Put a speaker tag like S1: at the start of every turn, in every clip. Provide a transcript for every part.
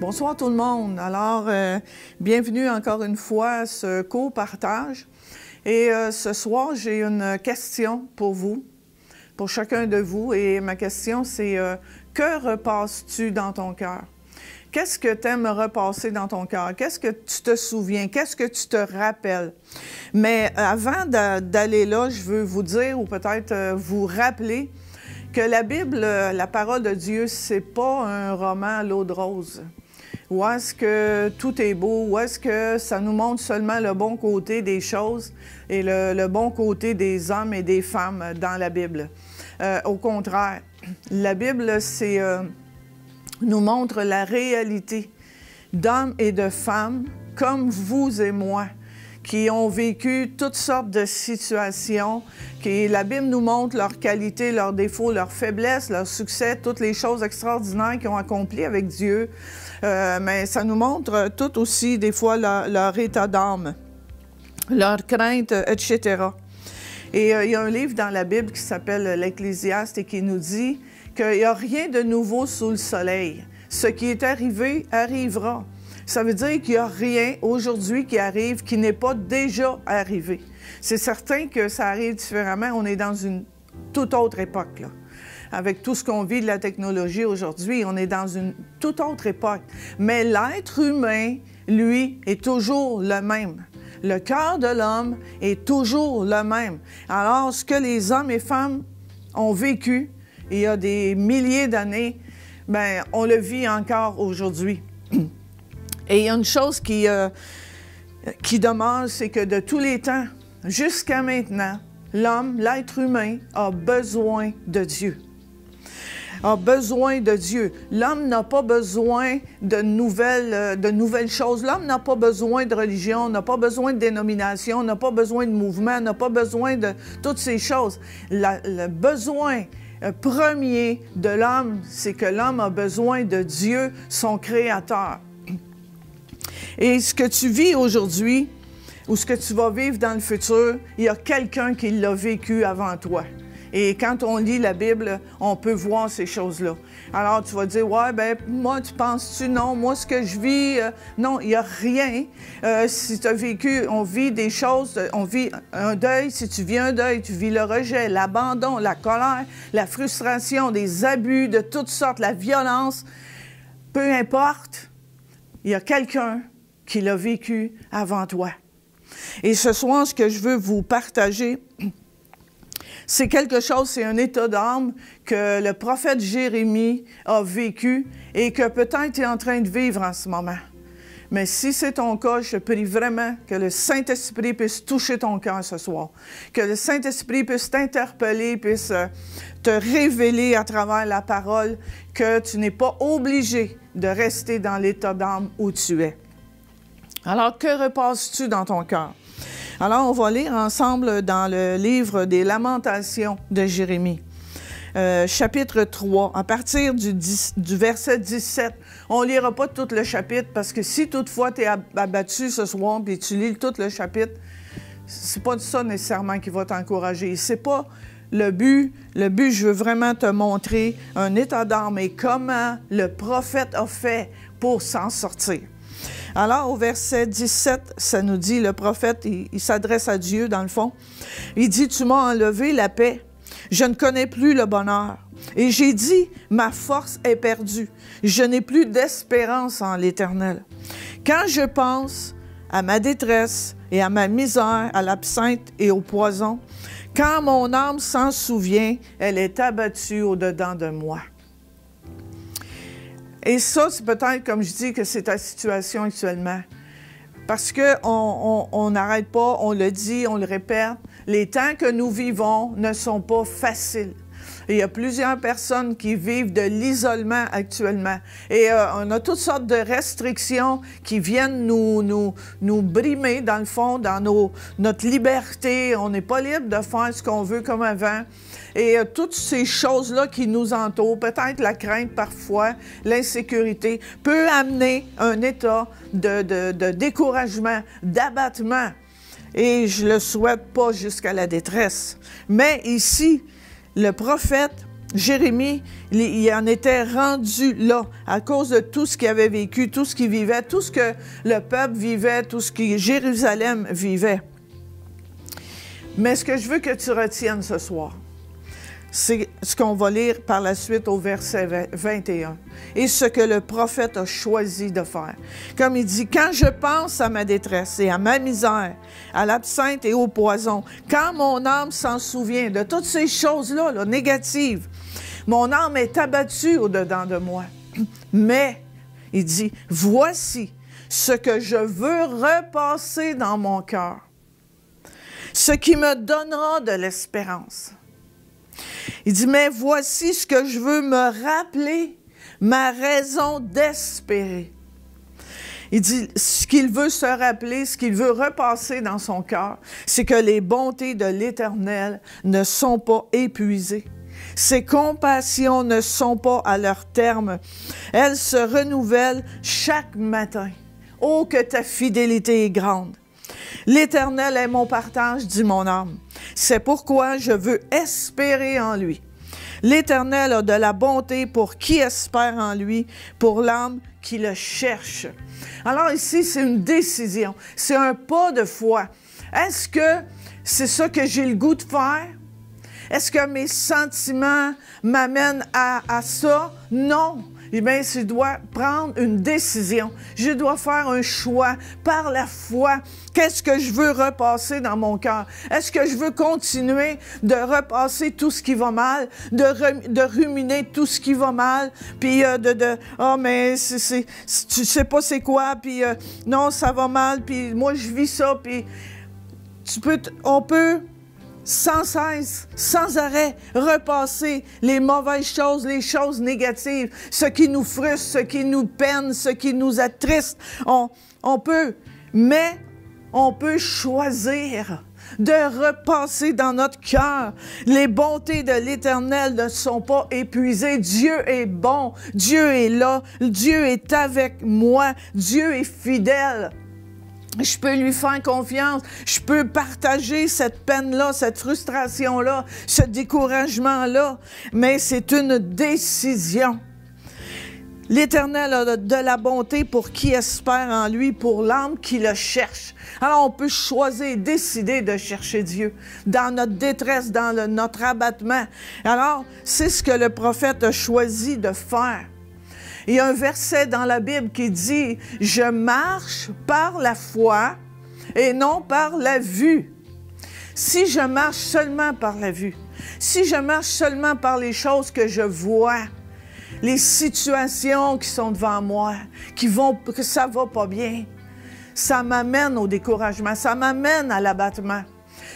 S1: Bonsoir tout le monde. Alors, bienvenue encore une fois à ce co-partage. Et ce soir, j'ai une question pour vous, pour chacun de vous. Et ma question, c'est que repasses-tu dans ton cœur? Qu'est-ce que tu aimes repasser dans ton cœur? Qu'est-ce que tu te souviens? Qu'est-ce que tu te rappelles? Mais avant d'aller là, je veux vous dire, ou peut-être vous rappeler, que la Bible, la parole de Dieu, c'est pas un roman à l'eau de rose. Où est-ce que tout est beau? Où est-ce que ça nous montre seulement le bon côté des choses et le bon côté des hommes et des femmes dans la Bible? Au contraire, la Bible, nous montre la réalité d'hommes et de femmes comme vous et moi, qui ont vécu toutes sortes de situations, la Bible nous montre leurs qualités, leurs défauts, leurs faiblesses, leurs succès, toutes les choses extraordinaires qu'ils ont accomplies avec Dieu. Mais ça nous montre tout aussi, des fois, leur état d'âme, leurs craintes, etc. Et il y a un livre dans la Bible qui s'appelle l'Ecclésiaste et qui nous dit qu'il n'y a rien de nouveau sous le soleil. Ce qui est arrivé, arrivera. Ça veut dire qu'il n'y a rien aujourd'hui qui arrive qui n'est pas déjà arrivé. C'est certain que ça arrive différemment. On est dans une toute autre époque, là. Avec tout ce qu'on vit de la technologie aujourd'hui, on est dans une toute autre époque. Mais l'être humain, lui, est toujours le même. Le cœur de l'homme est toujours le même. Alors, ce que les hommes et femmes ont vécu il y a des milliers d'années, bien, on le vit encore aujourd'hui. Et il y a une chose qui demeure, c'est que de tous les temps, jusqu'à maintenant, l'homme, l'être humain, a besoin de Dieu. A besoin de Dieu. L'homme n'a pas besoin de nouvelles choses. L'homme n'a pas besoin de religion, n'a pas besoin de dénomination, n'a pas besoin de mouvement, n'a pas besoin de toutes ces choses. Le besoin premier de l'homme, c'est que l'homme a besoin de Dieu, son Créateur. Et ce que tu vis aujourd'hui, ou ce que tu vas vivre dans le futur, il y a quelqu'un qui l'a vécu avant toi. Et quand on lit la Bible, on peut voir ces choses-là. Alors, tu vas dire, « Ouais, ben moi, tu penses-tu? Non, moi, ce que je vis, non, il n'y a rien. Si tu as vécu, on vit des choses, on vit un deuil. Si tu vis un deuil, tu vis le rejet, l'abandon, la colère, la frustration, des abus de toutes sortes, la violence. Peu importe, il y a quelqu'un qui l'a vécu avant toi. » Et ce soir, ce que je veux vous partager, c'est quelque chose, c'est un état d'âme que le prophète Jérémie a vécu et que peut-être tu es en train de vivre en ce moment. Mais si c'est ton cas, je prie vraiment que le Saint-Esprit puisse toucher ton cœur ce soir. Que le Saint-Esprit puisse t'interpeller, puisse te révéler à travers la parole que tu n'es pas obligé de rester dans l'état d'âme où tu es. Alors, que repasses-tu dans ton cœur? Alors, on va lire ensemble dans le livre des Lamentations de Jérémie, chapitre 3, à partir du verset 17. On ne lira pas tout le chapitre parce que si toutefois tu es abattu ce soir et tu lis tout le chapitre, c'est pas ça nécessairement qui va t'encourager. C'est pas le but. Le but, je veux vraiment te montrer un état d'âme et comment le prophète a fait pour s'en sortir. Alors, au verset 17, ça nous dit, le prophète, il s'adresse à Dieu, dans le fond. Il dit, « Tu m'as enlevé la paix. Je ne connais plus le bonheur. Et j'ai dit, ma force est perdue. Je n'ai plus d'espérance en l'Éternel. Quand je pense à ma détresse et à ma misère, à l'absinthe et au poison, quand mon âme s'en souvient, elle est abattue au-dedans de moi. » Et ça, c'est peut-être, comme je dis, que c'est ta situation actuellement. Parce qu'on n'arrête pas, on le dit, on le répète, les temps que nous vivons ne sont pas faciles. Et il y a plusieurs personnes qui vivent de l'isolement actuellement. Et on a toutes sortes de restrictions qui viennent nous brimer, dans le fond, dans notre liberté. On n'est pas libre de faire ce qu'on veut comme avant. Et toutes ces choses-là qui nous entourent, peut-être la crainte parfois, l'insécurité, peut amener un état de découragement, d'abattement. Et je ne le souhaite pas jusqu'à la détresse. Mais ici, le prophète Jérémie, il en était rendu là à cause de tout ce qu'il avait vécu, tout ce qu'il vivait, tout ce que le peuple vivait, tout ce que Jérusalem vivait. Mais ce que je veux que tu retiennes ce soir, c'est ce qu'on va lire par la suite au verset 21. Et ce que le prophète a choisi de faire. Comme il dit, quand je pense à ma détresse et à ma misère, à l'absinthe et au poison, quand mon âme s'en souvient de toutes ces choses-là, là, négatives, mon âme est abattue au-dedans de moi. Mais, il dit, voici ce que je veux repasser dans mon cœur, ce qui me donnera de l'espérance. Il dit, mais voici ce que je veux me rappeler, ma raison d'espérer. Il dit, ce qu'il veut se rappeler, ce qu'il veut repasser dans son cœur, c'est que les bontés de l'Éternel ne sont pas épuisées. Ses compassions ne sont pas à leur terme. Elles se renouvellent chaque matin. Oh, que ta fidélité est grande! L'Éternel est mon partage, dit mon âme. C'est pourquoi je veux espérer en lui. L'Éternel a de la bonté pour qui espère en lui, pour l'âme qui le cherche. Alors ici, c'est une décision, c'est un pas de foi. Est-ce que c'est ça que j'ai le goût de faire? Est-ce que mes sentiments m'amènent à ça? Non. Eh bien, je dois prendre une décision. Je dois faire un choix par la foi. Qu'est-ce que je veux repasser dans mon cœur? Est-ce que je veux continuer de repasser tout ce qui va mal, de ruminer tout ce qui va mal, puis oh, mais tu sais pas c'est quoi, puis non, ça va mal, puis moi, je vis ça, puis on peut sans cesse, sans arrêt, repasser les mauvaises choses, les choses négatives, ce qui nous frustre, ce qui nous peine, ce qui nous attriste. On peut choisir de repasser dans notre cœur. Les bontés de l'Éternel ne sont pas épuisées. Dieu est bon, Dieu est là, Dieu est avec moi, Dieu est fidèle. Je peux lui faire confiance, je peux partager cette peine-là, cette frustration-là, ce découragement-là, mais c'est une décision. L'Éternel a de la bonté pour qui espère en lui, pour l'âme qui le cherche. Alors on peut choisir, décider de chercher Dieu dans notre détresse, dans notre abattement. Alors c'est ce que le prophète a choisi de faire. Il y a un verset dans la Bible qui dit « Je marche par la foi et non par la vue. » Si je marche seulement par la vue, si je marche seulement par les choses que je vois, les situations qui sont devant moi, que ça va pas bien, ça m'amène au découragement, ça m'amène à l'abattement.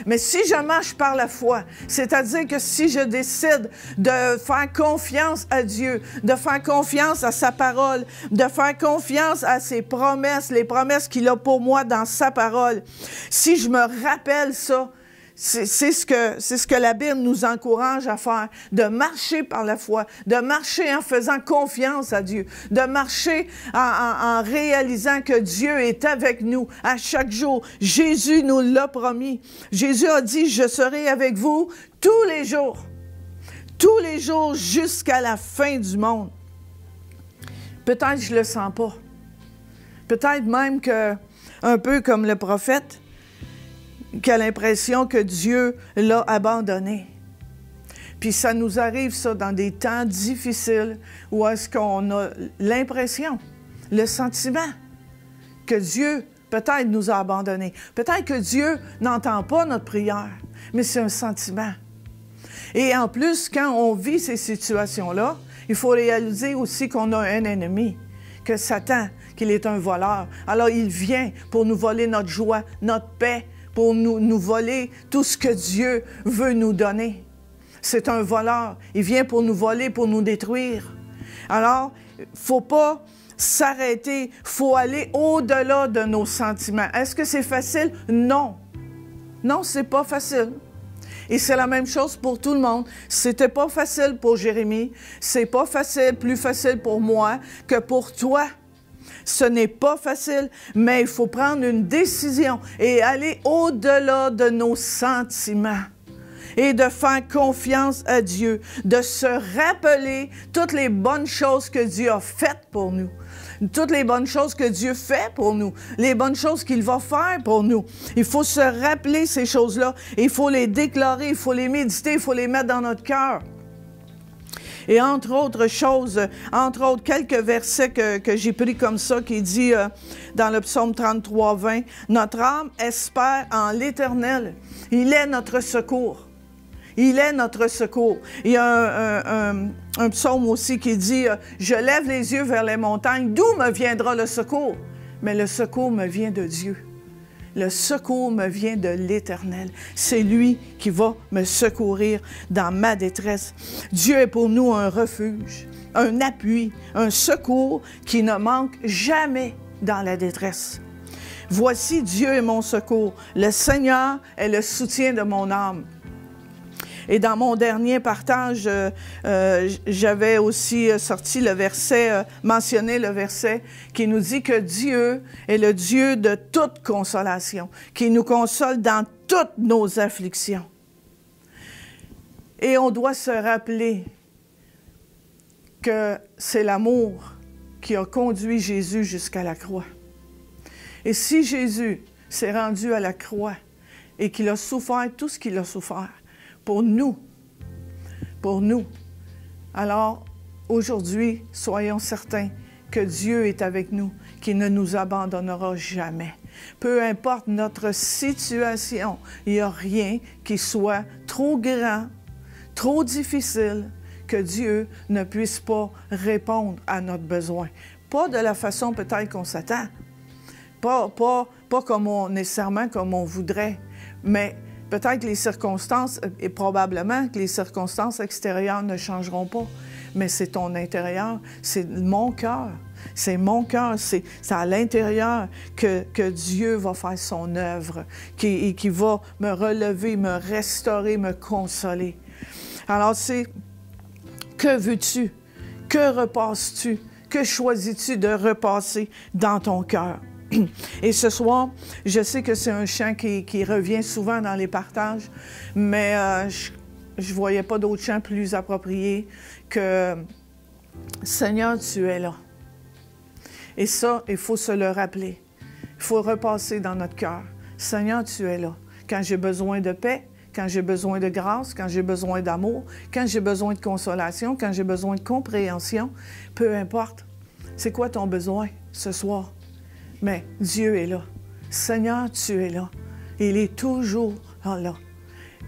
S1: Mais si je marche par la foi, c'est-à-dire que si je décide de faire confiance à Dieu, de faire confiance à sa parole, de faire confiance à ses promesses, les promesses qu'il a pour moi dans sa parole, si je me rappelle ça, c'est ce que la Bible nous encourage à faire, de marcher par la foi, de marcher en faisant confiance à Dieu, de marcher en réalisant que Dieu est avec nous à chaque jour. Jésus nous l'a promis. Jésus a dit, je serai avec vous tous les jours jusqu'à la fin du monde. Peut-être que je ne le sens pas. Peut-être même que, un peu comme le prophète, qui a l'impression que Dieu l'a abandonné. Puis ça nous arrive, ça, dans des temps difficiles où est-ce qu'on a l'impression, le sentiment que Dieu peut-être nous a abandonnés. Peut-être que Dieu n'entend pas notre prière, mais c'est un sentiment. Et en plus, quand on vit ces situations-là, il faut réaliser aussi qu'on a un ennemi, que Satan, qu'il est un voleur. Alors il vient pour nous voler notre joie, notre paix, pour nous voler tout ce que Dieu veut nous donner. C'est un voleur. Il vient pour nous voler, pour nous détruire. Alors, il ne faut pas s'arrêter. Il faut aller au-delà de nos sentiments. Est-ce que c'est facile? Non. Non, c'est pas facile. Et c'est la même chose pour tout le monde. C'était pas facile pour Jérémie. C'est pas facile, plus facile pour moi que pour toi. Ce n'est pas facile, mais il faut prendre une décision et aller au-delà de nos sentiments. et de faire confiance à Dieu, de se rappeler toutes les bonnes choses que Dieu a faites pour nous, toutes les bonnes choses que Dieu fait pour nous, les bonnes choses qu'il va faire pour nous. Il faut se rappeler ces choses-là, il faut les déclarer, il faut les méditer, il faut les mettre dans notre cœur. Et entre autres choses, entre autres quelques versets que j'ai pris comme ça, qui dit dans le psaume 33, 20, « Notre âme espère en l'Éternel. Il est notre secours. » Il est notre secours. Il y a un psaume aussi qui dit « Je lève les yeux vers les montagnes. D'où me viendra le secours? » Mais le secours me vient de Dieu. Le secours me vient de l'Éternel. C'est lui qui va me secourir dans ma détresse. Dieu est pour nous un refuge, un appui, un secours qui ne manque jamais dans la détresse. Voici, Dieu est mon secours. Le Seigneur est le soutien de mon âme. Et dans mon dernier partage, j'avais aussi sorti le verset, mentionné le verset qui nous dit que Dieu est le Dieu de toute consolation, qui nous console dans toutes nos afflictions. Et on doit se rappeler que c'est l'amour qui a conduit Jésus jusqu'à la croix. Et si Jésus s'est rendu à la croix et qu'il a souffert tout ce qu'il a souffert, pour nous, alors aujourd'hui, soyons certains que Dieu est avec nous, qu'il ne nous abandonnera jamais. Peu importe notre situation, il n'y a rien qui soit trop grand, trop difficile, que Dieu ne puisse pas répondre à notre besoin. Pas de la façon peut-être qu'on s'attend, pas nécessairement comme on voudrait, mais peut-être que les circonstances, et probablement que les circonstances extérieures ne changeront pas, mais c'est ton intérieur, c'est mon cœur. C'est mon cœur, c'est à l'intérieur que Dieu va faire son œuvre, qui va me relever, me restaurer, me consoler. Alors c'est, que veux-tu? Que repasses-tu? Que choisis-tu de repasser dans ton cœur? Et ce soir, je sais que c'est un chant qui revient souvent dans les partages, mais je ne voyais pas d'autre chant plus approprié que « Seigneur, tu es là ». Et ça, il faut se le rappeler. Il faut repasser dans notre cœur. « Seigneur, tu es là ». Quand j'ai besoin de paix, quand j'ai besoin de grâce, quand j'ai besoin d'amour, quand j'ai besoin de consolation, quand j'ai besoin de compréhension, peu importe. C'est quoi ton besoin ce soir? Mais Dieu est là. Seigneur, tu es là. Il est toujours là.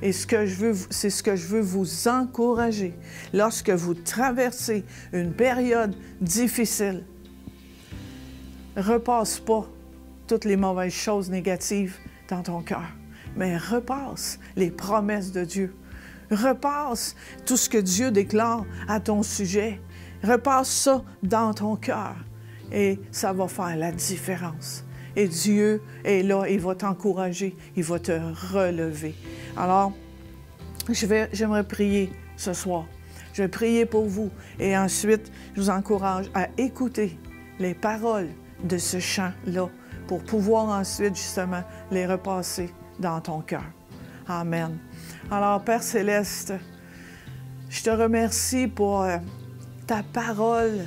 S1: Et c'est ce que je veux vous encourager lorsque vous traversez une période difficile. Repasse pas toutes les mauvaises choses négatives dans ton cœur, mais repasse les promesses de Dieu. Repasse tout ce que Dieu déclare à ton sujet. Repasse ça dans ton cœur. Et ça va faire la différence. Et Dieu est là, il va t'encourager, il va te relever. Alors, j'aimerais prier ce soir. Je vais prier pour vous. Et ensuite, je vous encourage à écouter les paroles de ce chant-là pour pouvoir ensuite, justement, les repasser dans ton cœur. Amen. Alors, Père Céleste, je te remercie pour ta parole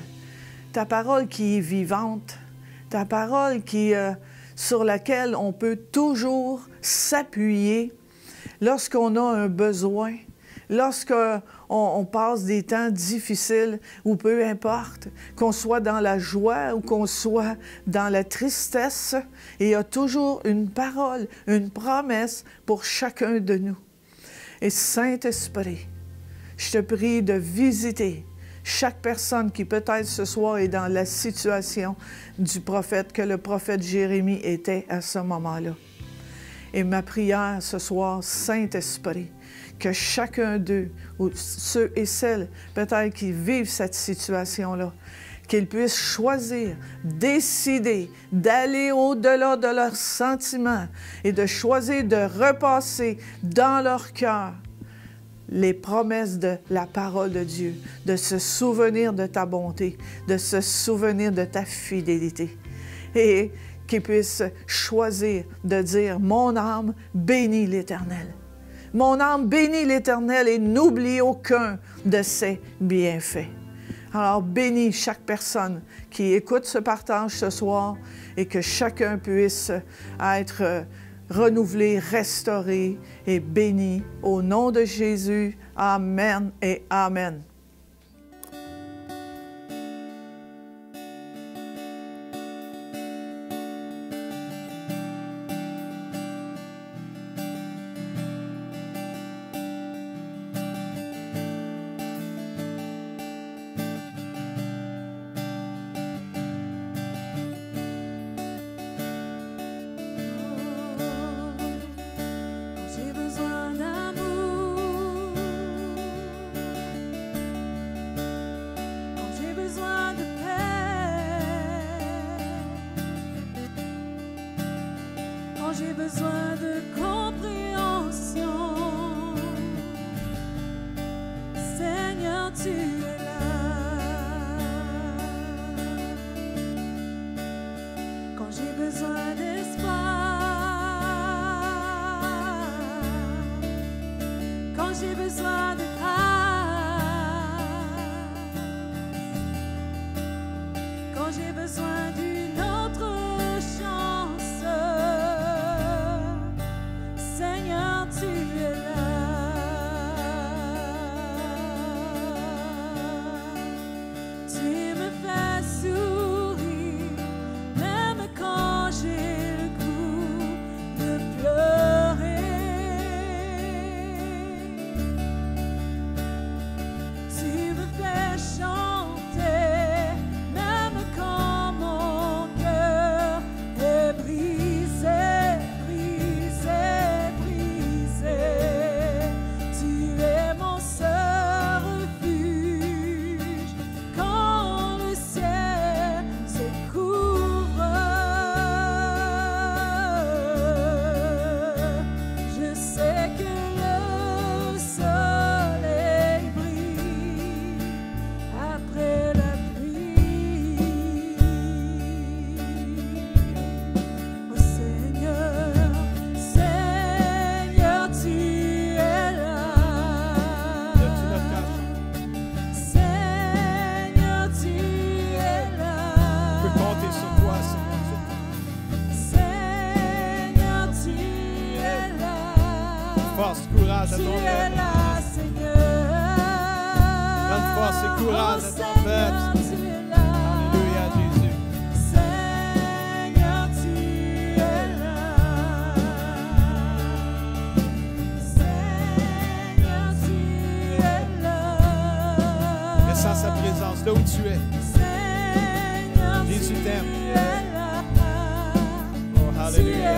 S1: qui est vivante, ta parole sur laquelle on peut toujours s'appuyer lorsqu'on a un besoin, lorsqu'on passe des temps difficiles, ou peu importe, qu'on soit dans la joie ou qu'on soit dans la tristesse, il y a toujours une parole, une promesse pour chacun de nous. Et Saint-Esprit, je te prie de visiter chaque personne qui peut-être ce soir est dans la situation du prophète, que le prophète Jérémie était à ce moment-là. Et ma prière ce soir, Saint-Esprit, que chacun d'eux, ou ceux et celles peut-être qui vivent cette situation-là, qu'ils puissent choisir, décider d'aller au-delà de leurs sentiments et de choisir de repasser dans leur cœur les promesses de la parole de Dieu, de se souvenir de ta bonté, de se souvenir de ta fidélité. Et qu'ils puissent choisir de dire « Mon âme bénit l'Éternel. Mon âme bénit l'Éternel et n'oublie aucun de ses bienfaits. Alors, bénis chaque personne qui écoute ce partage ce soir et que chacun puisse être renouvelé, restauré et béni. Au nom de Jésus, Amen et Amen.
S2: J'ai besoin de compréhension. Seigneur, tu es là. Quand j'ai besoin d'espoir, quand j'ai besoin de grâce, quand j'ai besoin d'une autre chance. Seigneur, tu es là. Tu me fais sourire, même quand j'ai le goût de pleurer. Tu me fais chanter, même quand mon cœur est brisé.
S3: Courage à ton peuple. Donne force et courage à ton peuple. Alléluia, Jésus.
S2: Seigneur, tu es là. Seigneur, tu es là.
S3: Ressens sa présence là où tu es.
S2: Seigneur,
S3: Jésus t'aime.
S2: tu es là.
S3: Oh, alléluia.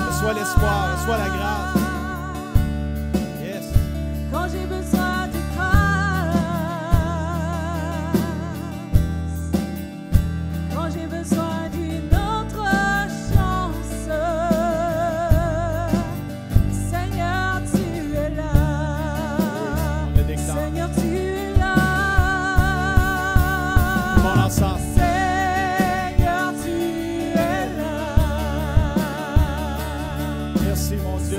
S3: Reçois l'espoir, reçois la grâce. Yes.
S2: Quand j'ai besoin de grâce, quand j'ai besoin d'une autre chance, Seigneur, tu es là. Seigneur, tu es là.
S3: Mon ensemble.
S2: Seigneur, tu es là.
S3: Merci mon Dieu.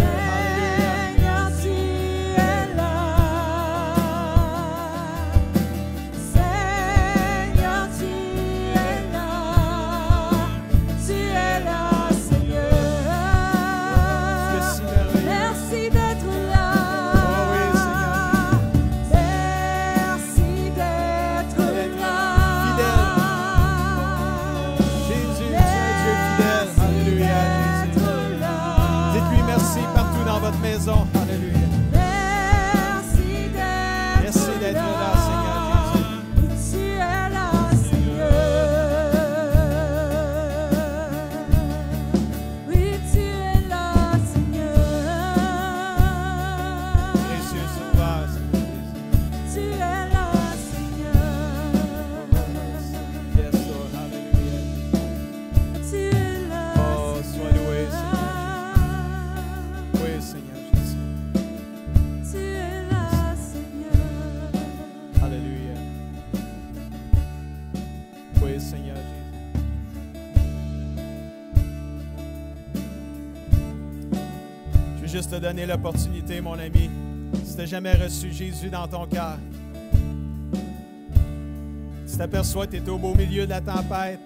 S3: juste te donner l'opportunité, mon ami. Si tu n'as jamais reçu Jésus dans ton cœur, tu t'aperçois que tu es au beau milieu de la tempête,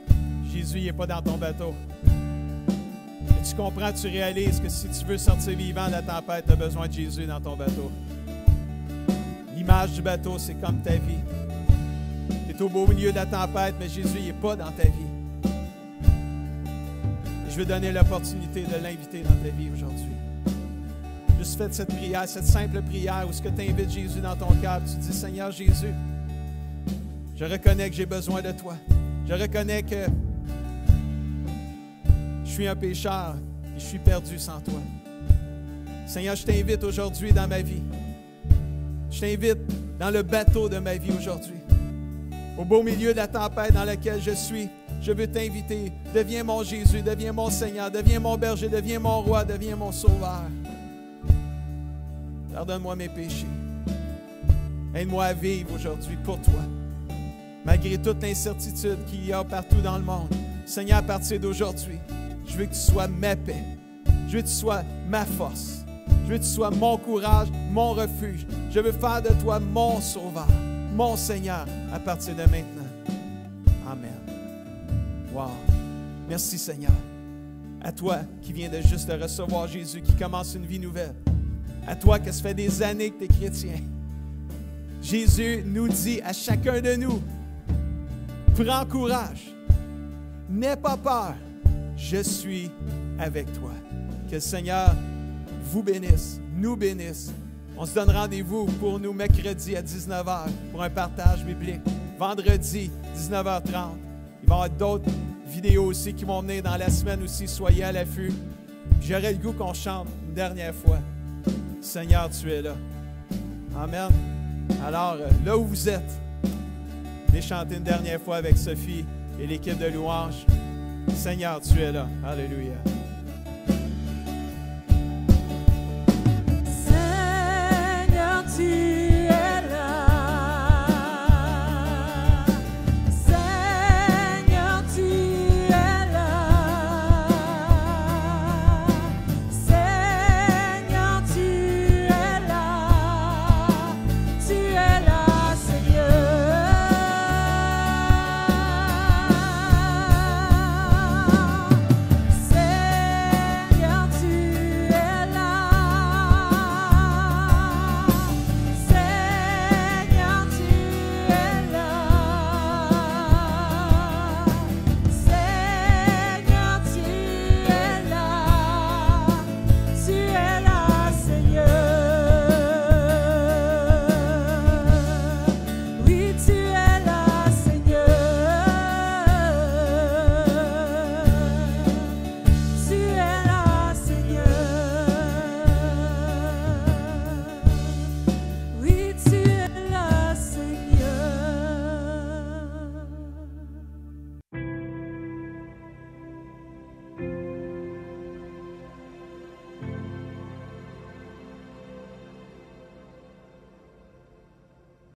S3: Jésus n'est pas dans ton bateau. Et tu comprends, tu réalises que si tu veux sortir vivant de la tempête, tu as besoin de Jésus dans ton bateau. L'image du bateau, c'est comme ta vie. Tu es au beau milieu de la tempête, mais Jésus n'est pas dans ta vie. Et je veux donner l'opportunité de l'inviter dans ta vie aujourd'hui. Juste faites cette prière, cette simple prière où ce que tu invites Jésus dans ton cœur, tu dis, Seigneur Jésus, je reconnais que j'ai besoin de toi. Je reconnais que je suis un pécheur et je suis perdu sans toi. Seigneur, je t'invite aujourd'hui dans ma vie. Je t'invite dans le bateau de ma vie aujourd'hui. Au beau milieu de la tempête dans laquelle je suis, je veux t'inviter. Deviens mon Jésus, deviens mon Seigneur, deviens mon berger, deviens mon roi, deviens mon sauveur. Pardonne-moi mes péchés. Aide-moi à vivre aujourd'hui pour toi. Malgré toute l'incertitude qu'il y a partout dans le monde, Seigneur, à partir d'aujourd'hui, je veux que tu sois ma paix. Je veux que tu sois ma force. Je veux que tu sois mon courage, mon refuge. Je veux faire de toi mon sauveur, mon Seigneur, à partir de maintenant. Amen. Wow. Merci, Seigneur. À toi qui viens de juste de recevoir Jésus, qui commence une vie nouvelle. À toi que ça fait des années que tu es chrétien. Jésus nous dit à chacun de nous, prends courage, n'aie pas peur, je suis avec toi. Que le Seigneur vous bénisse, nous bénisse. On se donne rendez-vous pour nous mercredi à 19h pour un partage biblique. Vendredi, 19h30. Il va y avoir d'autres vidéos aussi qui vont venir dans la semaine aussi. Soyez à l'affût. J'aurais le goût qu'on chante une dernière fois. Seigneur, tu es là. Amen. Alors, là où vous êtes, venez chanter une dernière fois avec Sophie et l'équipe de louanges. Seigneur, tu es là. Alléluia.